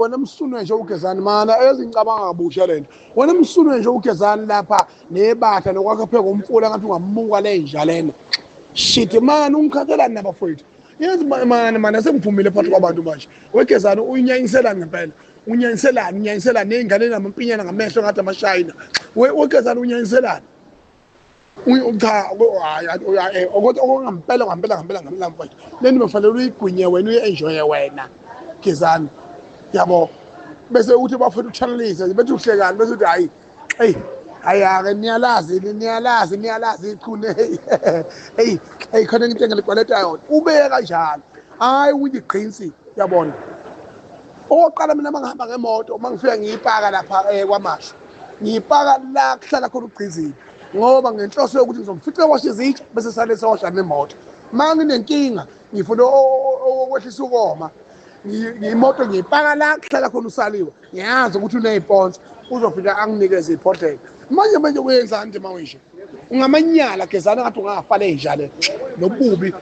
wena msunwe nje ugezani mana ezingicabanga kabusha lento wena msunwe nje ugezani lapha nebatha nokwakha pheka umfula ngathi ungamuka lenja lena shit man ungikhathela nabafowethu yenzi mana sengiphumile phakathi kwabantu manje wegezani unyanyiselani ngempela unyanyiselani nezingane namampinyana ngamehlo ngathi amashayina wegezani unyanyiselani cha ngempela mfowethu lento befanele uyigwinye wena uyenjoye wena gezani yabo bese uthi bafuna uchannelise bethi uhlekani bese uthi hayi ake niyalazi ichune hey khona into engilikwaleta yona ubeke kanjalo hayi uyiqhinsi yabona oqala mina mangihamba ngemoto mangifika ngiyipaka lapha kwamasho ngiyipaka la kuhlala khona ugqizini ngoba ngenhloso yokuthi ngizomfica washe izitsha bese sale sewasha nemoto manginenkinga ngifuna okwehlisa ukoma imoto ngiyipaka la kuhlala khona usaliwe ngiyazi ukuthi uneyiponsa uzofika anginikeze iphothela manje kuyenzani nje mawisho ungamanyala gezana ngathi ungafale enjalo nobubi